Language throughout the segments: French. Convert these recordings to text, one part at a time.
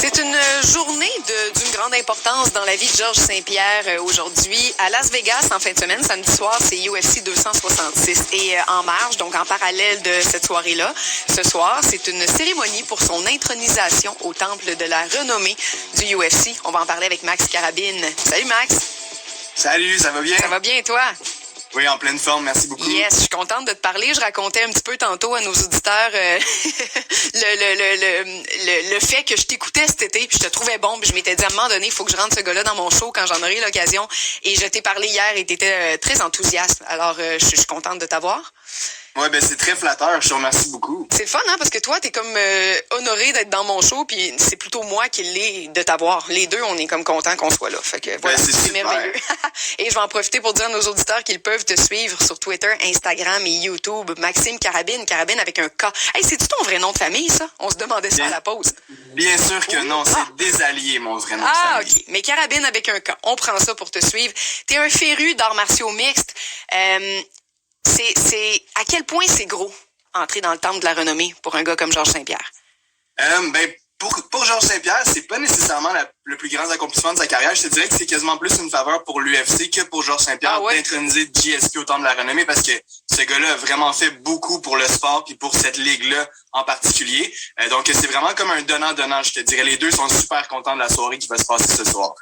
C'est une journée d'une grande importance dans la vie de Georges Saint-Pierre aujourd'hui. À Las Vegas, en fin de semaine, samedi soir, c'est UFC 266. Et en marge, donc en parallèle de cette soirée-là, ce soir, c'est une cérémonie pour son intronisation au temple de la renommée du UFC. On va en parler avec Max Carabine. Salut Max! Salut, ça va bien? Ça va bien et toi? Oui, en pleine forme, merci beaucoup. Yes, je suis contente de te parler. Je racontais un petit peu tantôt à nos auditeurs le fait que je t'écoutais cet été, puis je te trouvais bon, puis je m'étais dit à un moment donné, il faut que je rentre ce gars-là dans mon show quand j'en aurai l'occasion. Et je t'ai parlé hier et t'étais très enthousiaste. Alors, je suis contente de t'avoir. Ouais, ben c'est très flatteur, je te remercie beaucoup. C'est fun, hein, parce que toi, t'es comme honoré d'être dans mon show, puis c'est plutôt moi qui l'ai de t'avoir. Les deux, on est comme contents qu'on soit là. Fait que voilà, ben, c'est merveilleux. Et je vais en profiter pour dire à nos auditeurs qu'ils peuvent te suivre sur Twitter, Instagram et YouTube. Maxime Carabine, Carabine avec un K. Hey, c'est-tu ton vrai nom de famille, ça? On se demandait ça à la pause. Bien sûr que non, c'est Desalliés, mon vrai nom de famille. Ah, OK. Mais Carabine avec un K. On prend ça pour te suivre. T'es un féru d'arts martiaux mixtes. C'est à quel point c'est gros entrer dans le temple de la renommée pour un gars comme Georges Saint-Pierre? Ben pour Georges Saint-Pierre, c'est pas nécessairement le plus grand accomplissement de sa carrière. Je te dirais que c'est quasiment plus une faveur pour l'UFC que pour Georges Saint-Pierre d'introniser GSP au temple de la renommée, parce que ce gars-là a vraiment fait beaucoup pour le sport puis pour cette ligue-là en particulier. Donc c'est vraiment comme un donnant-donnant, je te dirais. Les deux sont super contents de la soirée qui va se passer ce soir.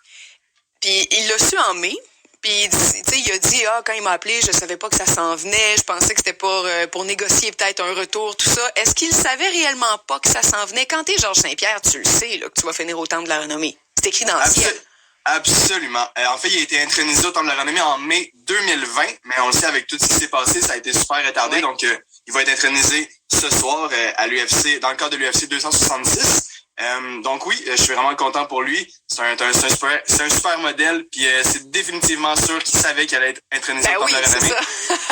Puis il l'a su en mai. Puis, tu sais, il a dit, quand il m'a appelé, je savais pas que ça s'en venait, je pensais que c'était pour négocier peut-être un retour, tout ça. Est-ce qu'il savait réellement pas que ça s'en venait? Quand t'es Georges Saint-Pierre, tu le sais, là, que tu vas finir au temple de la renommée. C'est écrit dans le ciel. Absolument. En fait, il a été intronisé au temple de la renommée en mai 2020, mais on le sait, avec tout ce qui s'est passé, ça a été super retardé, ouais. Donc il va être intronisé ce soir à l'UFC, dans le cadre de l'UFC 266. Donc oui, je suis vraiment content pour lui. C'est un super modèle, puis c'est définitivement sûr qu'il savait qu'il allait être intronisé au temple de la renommée.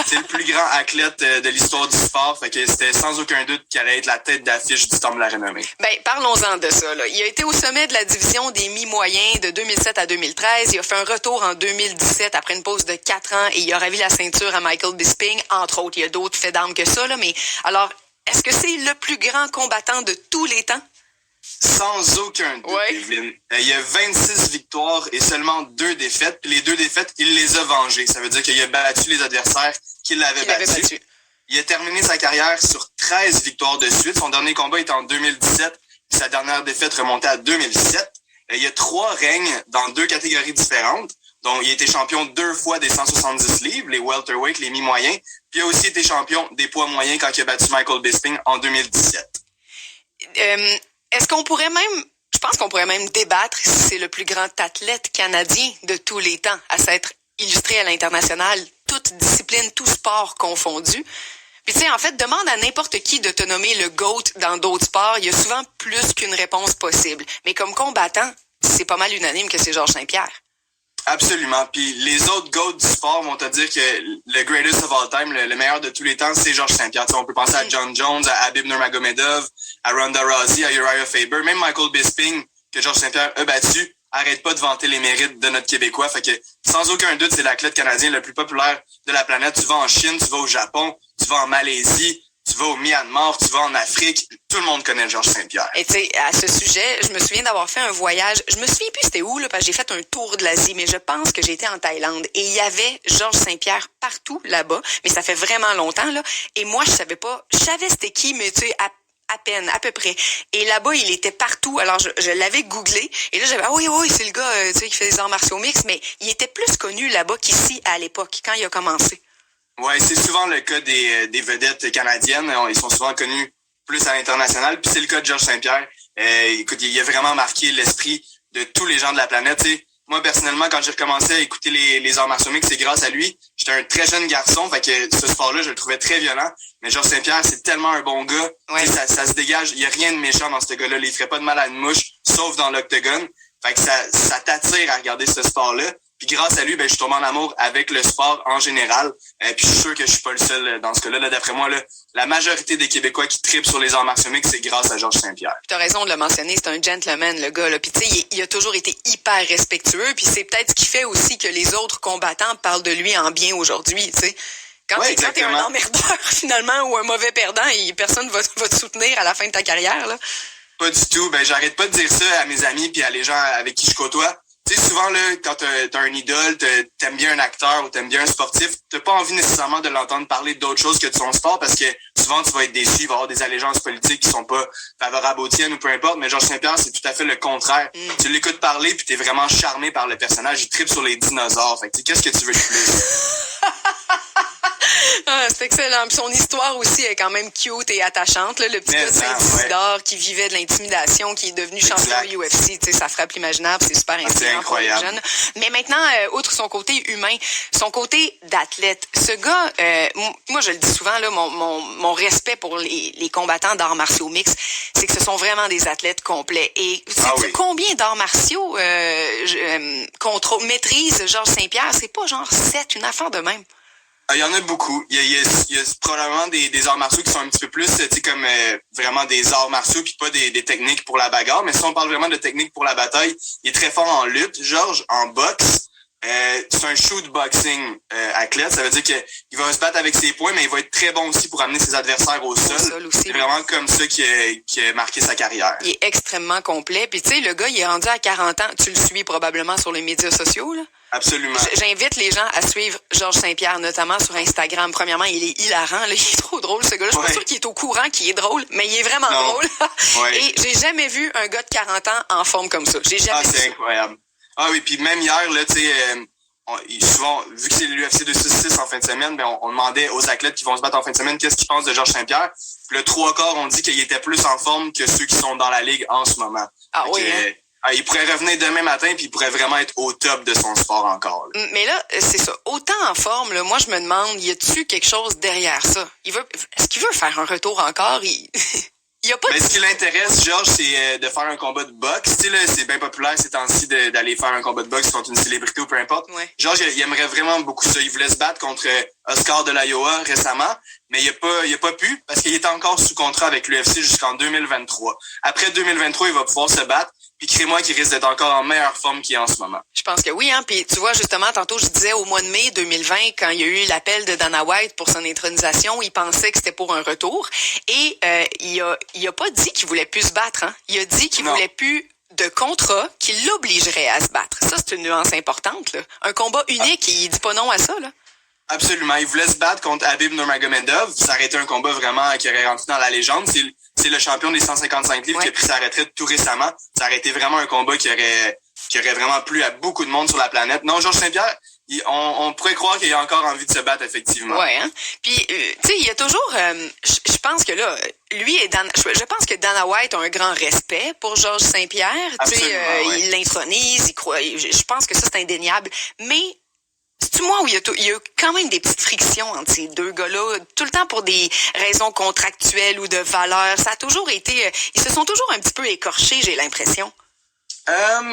C'est le plus grand athlète de l'histoire du sport, fait que c'était sans aucun doute qu'il allait être la tête d'affiche du temple de la renommée. Ben, parlons-en de ça, là. Il a été au sommet de la division des mi-moyens de 2007 à 2013. Il a fait un retour en 2017 après une pause de 4 ans et il a ravi la ceinture à Michael Bisping, entre autres. Il y a d'autres faits d'armes que ça, là, mais alors, est-ce que c'est le plus grand combattant de tous les temps? Sans aucun doute, Evelyne. Il y a 26 victoires et seulement 2 défaites. Puis les 2 défaites, il les a vengées. Ça veut dire qu'il a battu les adversaires qui l'avaient battu. Il a terminé sa carrière sur 13 victoires de suite. Son dernier combat était en 2017. Puis sa dernière défaite remontait à 2007. Il y a 3 règnes dans 2 catégories différentes. Donc, il a été champion 2 fois des 170 livres, les welterweight, les mi-moyens. Puis il a aussi été champion des poids moyens quand il a battu Michael Bisping en 2017. Est-ce qu'on pourrait même, je pense qu'on pourrait même débattre si c'est le plus grand athlète canadien de tous les temps à s'être illustré à l'international, toute discipline, tout sport confondu. Puis tu sais, en fait, demande à n'importe qui de te nommer le GOAT dans d'autres sports, il y a souvent plus qu'une réponse possible. Mais comme combattant, c'est pas mal unanime que c'est Georges Saint-Pierre. Absolument. Puis les autres GOAT du sport vont te dire que le greatest of all time, le meilleur de tous les temps, c'est Georges Saint-Pierre. Tu sais, on peut penser à John Jones, à Habib Nurmagomedov, à Ronda Rousey, à Uriah Faber, même Michael Bisping, que Georges Saint-Pierre a battu, arrête pas de vanter les mérites de notre Québécois. Fait que sans aucun doute, c'est l'athlète canadien le plus populaire de la planète. Tu vas en Chine, tu vas au Japon, tu vas en Malaisie, tu vas au Myanmar, tu vas en Afrique, tout le monde connaît Georges Saint-Pierre. Et tu sais, à ce sujet, je me souviens d'avoir fait un voyage, je me souviens plus c'était où, là, parce que j'ai fait un tour de l'Asie, mais je pense que j'étais en Thaïlande. Et il y avait Georges Saint-Pierre partout là-bas, mais ça fait vraiment longtemps, là. Et moi, je savais c'était qui, mais tu sais, à peine, à peu près. Et là-bas, il était partout. Alors, je l'avais googlé. Et là, j'avais, oui, c'est le gars, tu sais, qui fait des arts martiaux mixtes, mais il était plus connu là-bas qu'ici, à l'époque, quand il a commencé. Ouais, c'est souvent le cas des vedettes canadiennes. Ils sont souvent connus plus à l'international. Puis c'est le cas de Georges Saint-Pierre. Écoute, il a vraiment marqué l'esprit de tous les gens de la planète. T'sais. Moi, personnellement, quand j'ai recommencé à écouter les arts martiaux mixtes, c'est grâce à lui. J'étais un très jeune garçon, fait que ce sport-là, je le trouvais très violent. Mais Georges Saint-Pierre, c'est tellement un bon gars. Ouais. Ça se dégage. Il y a rien de méchant dans ce gars-là. Il ferait pas de mal à une mouche, sauf dans l'octogone. Fait que ça t'attire à regarder ce sport-là. Puis grâce à lui, je suis tombé en amour avec le sport en général. Puis je suis sûr que je suis pas le seul dans ce cas-là. Là, d'après moi, là, la majorité des Québécois qui tripent sur les arts martiaux mixtes, c'est grâce à Georges Saint-Pierre. Tu as raison de le mentionner, c'est un gentleman, le gars. Là. Puis tu sais, il a toujours été hyper respectueux. Puis c'est peut-être ce qui fait aussi que les autres combattants parlent de lui en bien aujourd'hui, tu sais. Quand t'es un emmerdeur, finalement, ou un mauvais perdant, et personne va te soutenir à la fin de ta carrière, là. Pas du tout. Ben, j'arrête pas de dire ça à mes amis puis à les gens avec qui je côtoie. Tu sais, souvent, là, quand t'as un idole, t'aimes bien un acteur ou t'aimes bien un sportif, t'as pas envie nécessairement de l'entendre parler d'autre chose que de son sport parce que souvent, tu vas être déçu, il va y avoir des allégeances politiques qui sont pas favorables aux tiennes ou peu importe, mais Georges Saint-Pierre, c'est tout à fait le contraire. Tu l'écoutes parler puis t'es vraiment charmé par le personnage, il tripe sur les dinosaures. Fait que, qu'est-ce que tu veux de plus? Ah, c'est excellent. Puis son histoire aussi est quand même cute et attachante. Là. Le petit gars de Saint-Isidore qui vivait de l'intimidation, qui est devenu champion UFC. Ça frappe l'imaginable. C'est super inspirant pour les jeunes. Mais maintenant, outre son côté humain, son côté d'athlète, ce gars, moi je le dis souvent, là, mon respect pour les combattants d'arts martiaux mixtes, c'est que ce sont vraiment des athlètes complets. Et sais-tu combien d'arts martiaux maîtrise Georges Saint-Pierre? C'est pas genre 7, une affaire de même. Il y en a beaucoup. Il y a probablement des arts martiaux qui sont un petit peu plus, tu sais, comme vraiment des arts martiaux puis pas des techniques pour la bagarre. Mais si on parle vraiment de techniques pour la bataille, il est très fort en lutte. Georges, en boxe, c'est un shoot boxing athlète. Ça veut dire qu'il va se battre avec ses poings, mais il va être très bon aussi pour amener ses adversaires au sol. C'est vraiment comme ça qui a marqué sa carrière. Il est extrêmement complet. Puis tu sais, le gars, il est rendu à 40 ans. Tu le suis probablement sur les médias sociaux, là? Absolument. J'invite les gens à suivre Georges Saint-Pierre, notamment sur Instagram. Premièrement, il est hilarant. Là, il est trop drôle, ce gars-là. Je suis pas sûre qu'il est au courant qu'il est drôle, mais il est vraiment drôle. Et j'ai jamais vu un gars de 40 ans en forme comme ça. J'ai jamais vu ça. C'est incroyable. Ah oui, puis même hier, là, tu sais, souvent, vu que c'est l'UFC 266 en fin de semaine, ben on demandait aux athlètes qui vont se battre en fin de semaine qu'est-ce qu'ils pensent de Georges Saint-Pierre. Puis le 3/4 ont dit qu'il était plus en forme que ceux qui sont dans la ligue en ce moment. Ah oui, il pourrait revenir demain matin puis il pourrait vraiment être au top de son sport encore. Là. Mais là, c'est ça. Autant en forme, là, moi je me demande, y a-tu quelque chose derrière ça? Est-ce qu'il veut faire un retour encore? Il y a pas ce qui l'intéresse, Georges, c'est de faire un combat de boxe. Tu sais, là, c'est bien populaire ces temps-ci d'aller faire un combat de boxe contre une célébrité ou peu importe. Ouais. Georges, il aimerait vraiment beaucoup ça. Il voulait se battre contre Oscar de la Hoya récemment, mais il a pas pu parce qu'il est encore sous contrat avec l'UFC jusqu'en 2023. Après 2023, il va pouvoir se battre. Puis crée-moi qu'il risque d'être encore en meilleure forme qu'il est en ce moment. Je pense que oui, hein. Puis tu vois, justement, tantôt, je disais au mois de mai 2020, quand il y a eu l'appel de Dana White pour son intronisation, il pensait que c'était pour un retour. Et il a pas dit qu'il voulait plus se battre, hein. Il a dit qu'il voulait plus de contrat qui l'obligerait à se battre. Ça, c'est une nuance importante, là. Un combat unique, il dit pas non à ça, là. Absolument. Il voulait se battre contre Khabib Nurmagomedov. Ça aurait été un combat vraiment qui aurait rentré dans la légende. C'est le champion des 155 livres qui a pris sa retraite tout récemment. Ça aurait été vraiment un combat qui aurait vraiment plu à beaucoup de monde sur la planète. Non, Georges Saint-Pierre, on pourrait croire qu'il a encore envie de se battre, effectivement. Ouais, hein. Puis, tu sais, il y a toujours, je pense que là, lui et je pense que Dana White a un grand respect pour Georges Saint-Pierre. Tu sais, il l'intronise, il croit. Je pense que ça, c'est indéniable. Mais, c'est-tu moi où il y a quand même des petites frictions entre ces deux gars-là, tout le temps pour des raisons contractuelles ou de valeur. Ça a toujours été, ils se sont toujours un petit peu écorchés, j'ai l'impression.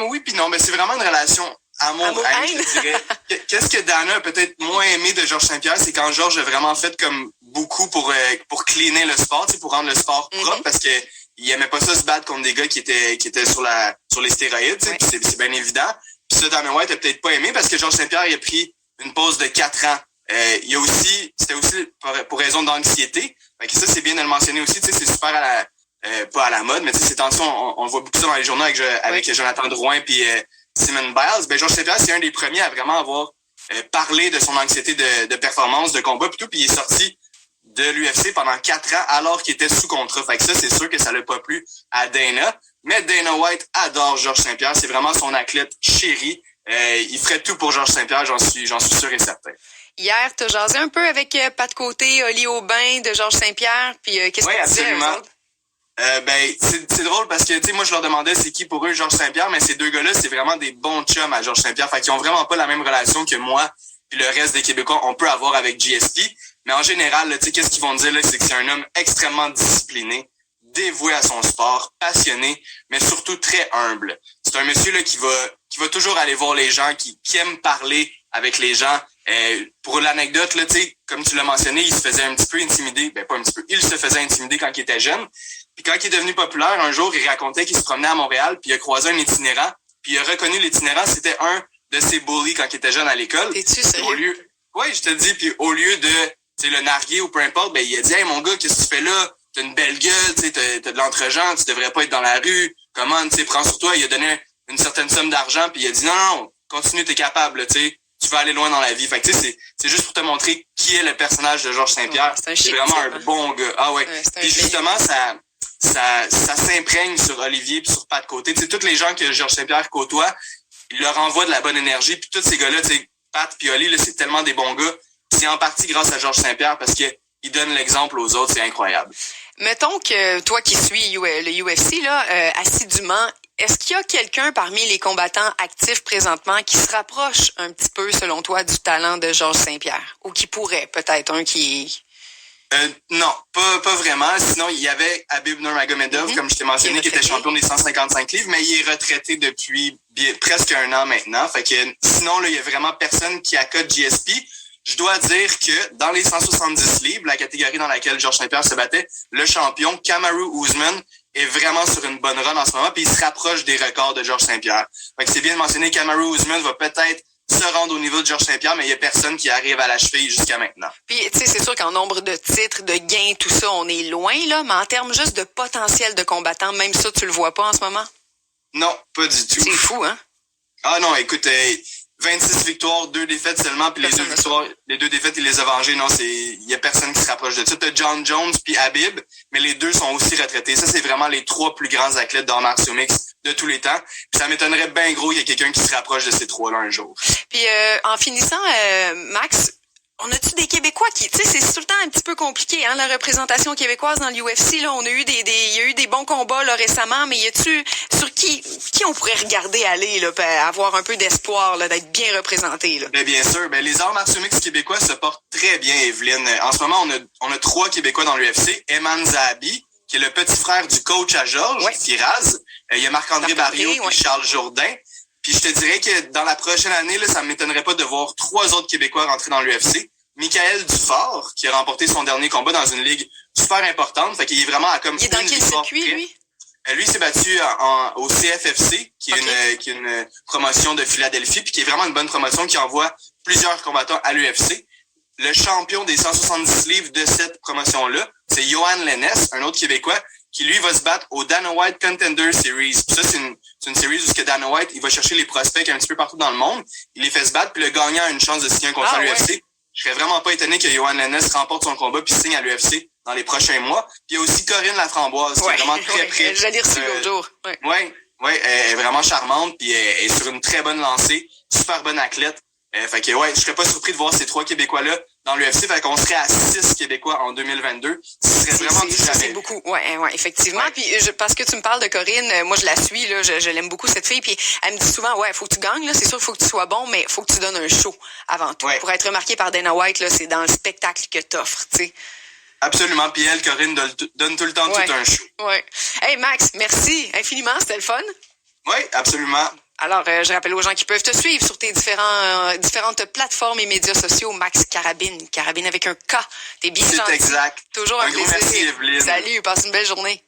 Oui puis non, mais c'est vraiment une relation amour-haine, je te dirais. Qu'est-ce que Dana a peut-être moins aimé de Georges Saint-Pierre, c'est quand Georges a vraiment fait comme beaucoup pour cleaner le sport, pour rendre le sport propre, parce que il aimait pas ça se battre contre des gars qui étaient sur les stéroïdes, puis c'est bien évident. Puis ça, Dana White a peut-être pas aimé parce que Georges Saint-Pierre il a pris une pause de 4 ans. C'était aussi pour raison d'anxiété. Fait que ça, c'est bien de le mentionner aussi. Tu sais, c'est super pas à la mode, mais tu sais, ces temps-ci, on voit beaucoup ça dans les journaux avec Jonathan Drouin puis Simone Biles. Ben, Georges Saint-Pierre, c'est un des premiers à vraiment avoir parlé de son anxiété de performance, de combat, puis tout. Puis il est sorti de l'UFC pendant 4 ans alors qu'il était sous contrat. Fait que ça, c'est sûr que ça l'a pas plu à Dana. Mais Dana White adore Georges Saint-Pierre. C'est vraiment son athlète chéri. Il ferait tout pour Georges Saint-Pierre, j'en suis sûr et certain. Hier, t'as jasé un peu avec Pat Côté, Oli Aubin de Georges Saint-Pierre, puis qu'est-ce que tu disais, eux autres? C'est drôle parce que, tu sais, moi, je leur demandais c'est qui pour eux Georges Saint-Pierre, mais ces deux gars-là, c'est vraiment des bons chums à Georges Saint-Pierre. Fait qu'ils ont vraiment pas la même relation que moi puis le reste des Québécois, on peut avoir avec GSP. Mais en général, tu sais, qu'est-ce qu'ils vont dire, là, c'est que c'est un homme extrêmement discipliné, dévoué à son sport, passionné, mais surtout très humble. C'est un monsieur là qui va toujours aller voir les gens, qui aime parler avec les gens. Pour l'anecdote, là, tu sais, comme tu l'as mentionné, il se faisait un petit peu intimider. Ben, pas un petit peu. Il se faisait intimider quand il était jeune. Puis quand il est devenu populaire, un jour, il racontait qu'il se promenait à Montréal, puis il a croisé un itinérant, puis il a reconnu l'itinérant, c'était un de ses bullies quand il était jeune à l'école. T'es-tu sérieux? Oui, je te dis, puis au lieu de, tu sais, le narguer ou peu importe, ben, il a dit, hey, mon gars, qu'est-ce que tu fais là? t'as une belle gueule, tu sais, t'as de l'entre-gens, tu devrais pas être dans la rue. Comment, tu sais, prends sur toi. Il a donné une certaine somme d'argent, puis il a dit non, continue, t'es capable, tu sais. Tu vas aller loin dans la vie. Fait que tu sais, c'est juste pour te montrer qui est le personnage de Georges Saint-Pierre. C'est vraiment un bon gars. Ah ouais. Puis justement, ça s'imprègne sur Olivier puis sur Pat Côté. Tu sais, tous les gens que Georges Saint-Pierre côtoie, il leur envoie de la bonne énergie. Puis tous ces gars-là, tu sais, Pat puis Oli, là, c'est tellement des bons gars. C'est en partie grâce à Georges Saint-Pierre parce que il donne l'exemple aux autres. C'est incroyable. Mettons que toi qui suis le UFC là assidûment, est-ce qu'il y a quelqu'un parmi les combattants actifs présentement qui se rapproche un petit peu, selon toi, du talent de Georges Saint-Pierre? Ou qui pourrait, peut-être, un qui... Non, pas vraiment. Sinon, il y avait Habib Nurmagomedov, comme je t'ai mentionné, qui était champion des 155 livres, mais il est retraité depuis presque 1 an maintenant. Fait que sinon, là, il y a vraiment personne qui accote GSP. Je dois dire que dans les 170 livres, la catégorie dans laquelle Georges Saint-Pierre se battait, le champion, Kamaru Usman, est vraiment sur une bonne run en ce moment, puis il se rapproche des records de Georges Saint-Pierre. Fait que c'est bien de mentionner, Kamaru Usman va peut-être se rendre au niveau de Georges Saint-Pierre, mais il y a personne qui arrive à la cheville jusqu'à maintenant. Puis, tu sais, c'est sûr qu'en nombre de titres, de gains, tout ça, on est loin, là, mais en termes juste de potentiel de combattant, même ça, tu le vois pas en ce moment? Non, pas du tout. C'est fou, hein? Ah non, écoute, 26 victoires, 2 défaites seulement, puis les 2 défaites, il les a vengées. Non, il y a personne qui se rapproche de ça. T'as John Jones puis Habib, mais les 2 sont aussi retraités. Ça, c'est vraiment les 3 plus grands athlètes d'arts martiaux mixtes de tous les temps. Puis ça m'étonnerait bien gros qu'il y ait quelqu'un qui se rapproche de ces 3-là un jour. Puis en finissant, Max, on a-tu des Québécois qui, tu sais, c'est tout le temps un petit peu compliqué, hein, la représentation québécoise dans l'UFC, là, on a eu il y a eu des bons combats, là, récemment, mais y a-tu, sur qui on pourrait regarder aller, là, avoir un peu d'espoir, là, d'être bien représenté, là? Bien sûr, les arts martiaux mixtes québécois se portent très bien, Evelyne. En ce moment, on a 3 Québécois dans l'UFC. Eman Zahabi, qui est le petit frère du coach à Georges, Firaz. Il y a Marc-André Barriot et Charles Jourdain. Puis je te dirais que dans la prochaine année, là, ça ne m'étonnerait pas de voir 3 autres Québécois rentrer dans l'UFC. Michael Dufort, qui a remporté son dernier combat dans une ligue super importante. Fait qu'il est vraiment à comme... Il est dans quel circuit, lui? Lui s'est battu au CFFC, qui est une promotion de Philadelphie, puis qui est vraiment une bonne promotion qui envoie plusieurs combattants à l'UFC. Le champion des 170 livres de cette promotion-là, c'est Johan Lennes, un autre Québécois, qui lui va se battre au Dana White Contender Series. Puis ça, c'est une série où Dana White, il va chercher les prospects un petit peu partout dans le monde. Il les fait se battre, puis le gagnant a une chance de signer un contrat à l'UFC. Je serais vraiment pas étonné que Johan Lennes remporte son combat puis signe à l'UFC dans les prochains mois. Puis il y a aussi Corinne Laframboise, qui est vraiment très près. J'allais reçu l'autre jour. Ouais, elle est vraiment charmante, puis elle est sur une très bonne lancée, super bonne athlète. Fait que je serais pas surpris de voir ces 3 Québécois-là dans l'UFC. Fait qu'on serait à 6 Québécois en 2022. Ce serait vraiment du jamais. C'est beaucoup. Ouais, effectivement. Ouais. Puis parce que tu me parles de Corinne, moi je la suis, là, je l'aime beaucoup cette fille. Puis elle me dit souvent, faut que tu gagnes, là, c'est sûr, faut que tu sois bon, mais faut que tu donnes un show avant tout. Ouais. Pour être remarqué par Dana White, là, c'est dans le spectacle que t'offres, tu sais. Absolument. Puis elle, Corinne, donne tout le temps tout un show. Ouais. Hey Max, merci infiniment, c'était le fun. Oui, absolument. Alors, je rappelle aux gens qui peuvent te suivre sur tes différentes plateformes et médias sociaux. Max Karabine avec un K. T'es bien gentil. C'est exact. Toujours un plaisir. Merci, Evelyne. Salut, passe une belle journée.